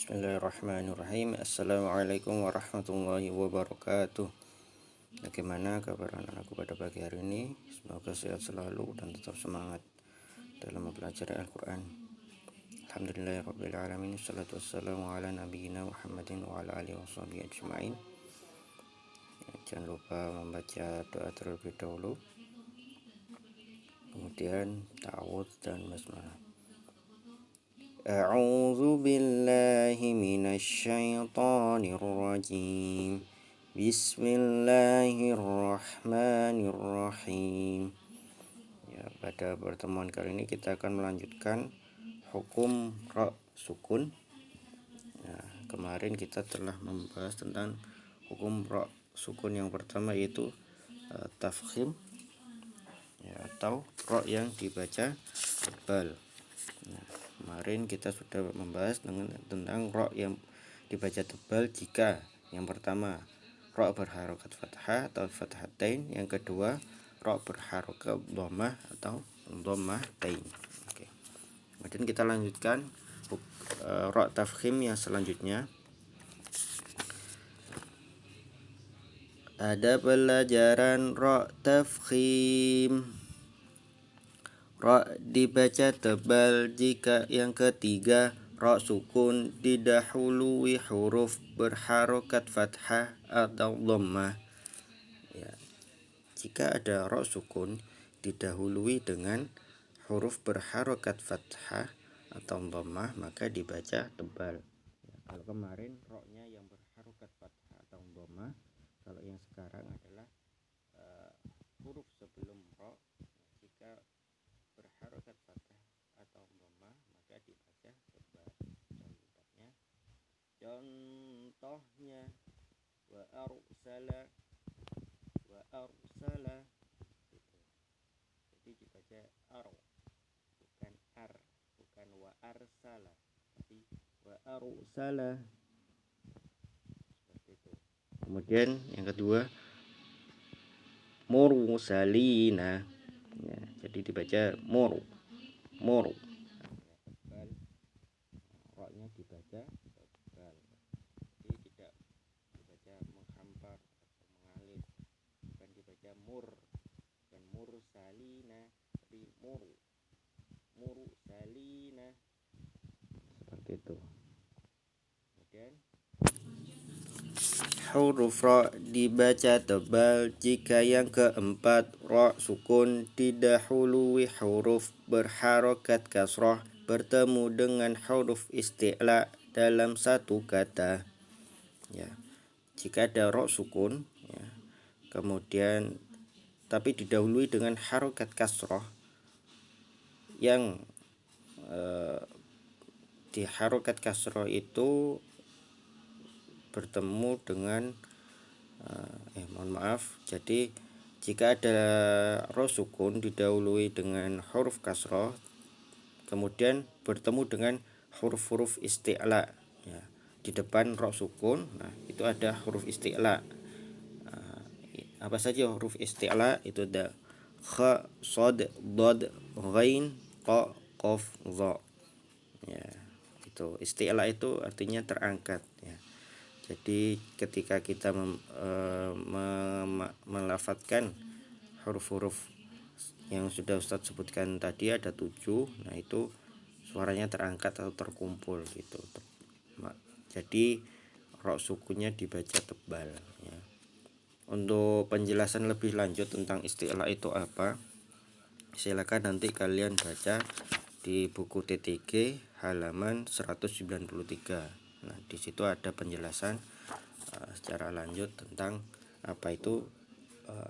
Bismillahirrahmanirrahim. Assalamualaikum warahmatullahi wabarakatuh. Bagaimana kabar anak-anakku pada pagi hari ini? Semoga sehat selalu dan tetap semangat dalam mempelajari Al-Quran. Alhamdulillahirrabbilalamin. Assalatu wassalamu ala nabiyyina Muhammadin wa ala alihi washabihi ajma'in. Jangan lupa membaca doa terlebih dahulu, kemudian ta'awudz dan basmalah. A'udzu billahi minasy syaithanir rajim. Bismillahirrahmanirrahim. Ya, pada pertemuan kali ini kita akan melanjutkan hukum ra sukun. Nah, kemarin kita telah membahas tentang hukum ra sukun yang pertama, yaitu tafkhim, ya, atau ra yang dibaca tebal. Nah, kemarin kita sudah membahas tentang ra yang dibaca tebal jika yang pertama ra berharokat fathah atau fathatain, yang kedua ra berharokat dhammah atau dhammatain. Oke. Kemudian kita lanjutkan ra tafkhim yang selanjutnya. Ada pelajaran ra tafkhim. Ra dibaca tebal jika yang ketiga ra sukun didahului huruf berharokat fathah atau dhammah. Ya. Jika ada ra sukun didahului dengan huruf berharokat fathah atau dhammah, maka dibaca tebal. Ya, kalau kemarin ra-nya yang berharokat fathah atau dhammah, kalau yang sekarang adalah huruf sebelum ra jika berharokat fathah atau dhammah maka dibaca tebal. Contohnya wa arsala gitu. Jadi dibaca ar, bukan ar, bukan wa arsala, tapi wa arsala, seperti itu. Kemudian yang kedua mursalina, ya, jadi dibaca mur. Tebal, roknya dibaca tebal, jadi tidak dibaca menghampar atau mengalir, bukan dibaca mur, bukan mursalina, tapi mursalina, seperti itu. Kemudian huruf ra dibaca tebal jika yang keempat ra sukun didahului huruf berharokat kasrah bertemu dengan huruf isti'la dalam satu kata. Ya, jika ada ra sukun, ya, kemudian tapi didahului dengan harokat kasrah yang di harokat kasrah itu bertemu dengan jadi jika ada ra sukun didahului dengan huruf kasrah kemudian bertemu dengan huruf-huruf isti'la, ya, di depan ra sukun, nah itu ada huruf isti'la. Apa saja huruf isti'la? Itu ada kha, shad, dad, ghain, qa, qaf, dha. Ya, itu isti'la itu artinya terangkat, ya. Jadi ketika kita melafadzkan huruf-huruf yang sudah Ustadz sebutkan tadi ada 7, nah itu suaranya terangkat atau terkumpul gitu. Jadi ra sukunnya dibaca tebal, ya. Untuk penjelasan lebih lanjut tentang istilah itu apa, silakan nanti kalian baca di buku TTG halaman 193. Nah, di situ ada penjelasan secara lanjut tentang apa itu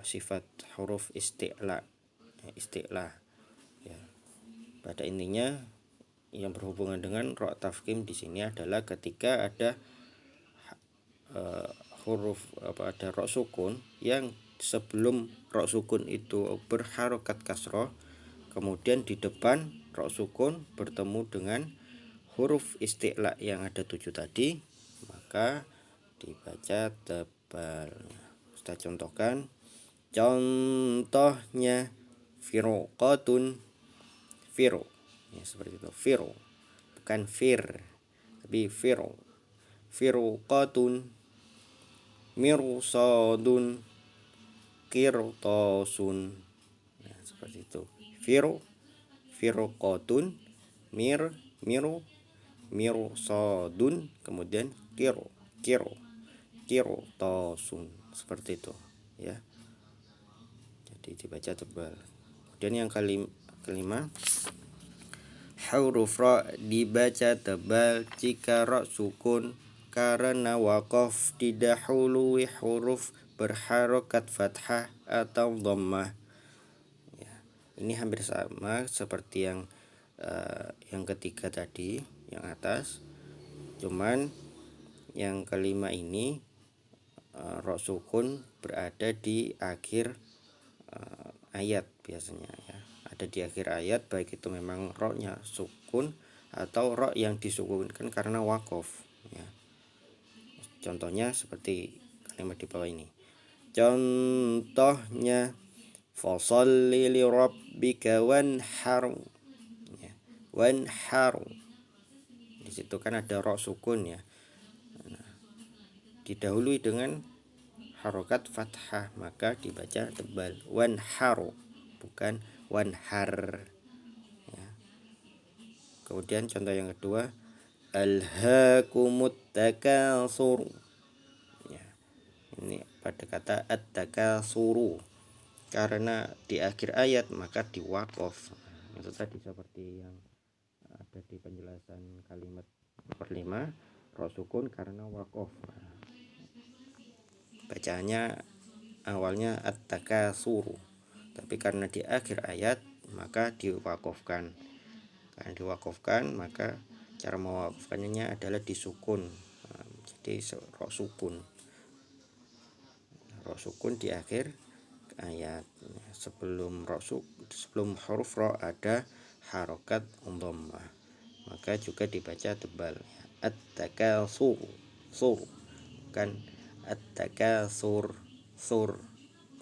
sifat huruf isti'la, ya. Pada intinya yang berhubungan dengan ra tafkhim di sini adalah ketika ada ada ra sukun yang sebelum ra sukun itu berharokat kasroh, kemudian di depan ra sukun bertemu dengan huruf isti'la yang ada 7 tadi, maka dibaca tebal. Kita contohkan. Contohnya firqatun, firo, ya, seperti itu, firo, bukan fir, firqatun, mirsadun, qirtasun. Nah, seperti itu. Firqatun, mirsadun, kemudian qirtasun, seperti itu ya. Jadi dibaca tebal. Kemudian yang kelima, huruf ra dibaca tebal jika ra sukun karena waqaf didahului huruf berharokat fathah atau dhammah. Ya, ini hampir sama seperti yang ketiga tadi, yang atas. Cuman yang kelima ini ra sukun berada di akhir ayat biasanya ya. Ada di akhir ayat, baik itu memang ro-nya sukun atau ro yang disukunkan karena waqaf ya. Contohnya seperti kalimat di bawah ini. Contohnya fasholli li rabbika wanhar ya. Wanhar. Di situ kan ada ro sukun ya. Nah, didahului dengan harokat fathah, maka dibaca tebal. Wanharu, bukan wanhar ya. Kemudian contoh yang kedua, alhaakumut takatsur ya. Ini pada kata at-takatsuru, karena di akhir ayat maka diwaqaf. Itu tadi seperti yang ada di penjelasan kalimat nomor 5, ra sukun karena waqaf. Bacaannya awalnya at-takatsuru, tapi karena di akhir ayat maka diwakafkan. Karena diwakafkan maka cara mewakafkannya adalah disukun. Nah, jadi ro sukun di akhir ayat. Sebelum huruf ro ada harokat dhammah, maka juga dibaca tebal. At-takatsur, bukan at-takatsur,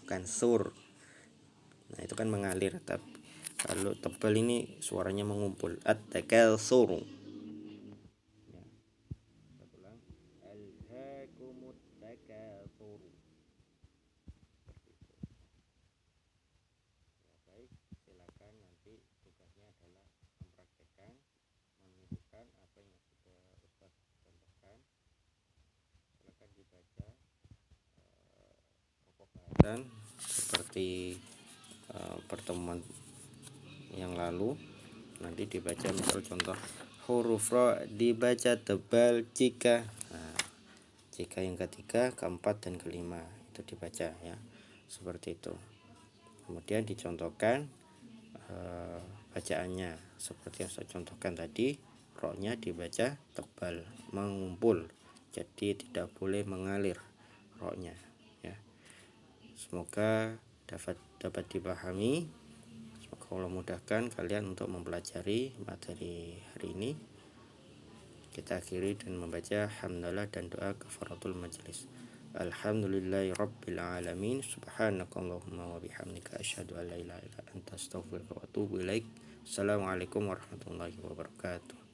bukan sur. Nah, itu kan mengalir, tapi kalau tebal ini suaranya mengumpul. At-takatsur ya. Ulang, alhaakumut takatsur. Baik, silakan, nanti tugasnya adalah mempraktekkan, menirukan apa yang sudah Ustaz contohkan. Silakan dibaca pokok bahasan seperti pertemuan yang lalu. Nanti dibaca misal contoh huruf ra dibaca tebal jika, jika yang ketiga, keempat, dan kelima itu dibaca ya, seperti itu. Kemudian dicontohkan bacaannya seperti yang saya contohkan tadi. Ro-nya dibaca tebal, mengumpul, jadi tidak boleh mengalir ro-nya ya. Semoga dapat dipahami. Semoga Allah mudahkan kalian untuk mempelajari materi hari ini. Kita akhiri dengan membaca hamdalah dan doa kafaratul majelis. Alhamdulillahirabbil alamin. Subhanakallahumma wa bihamdika asyhadu an la ilaha illa anta astaghfiruka wa atubu ilaik. Assalamualaikum warahmatullahi wabarakatuh.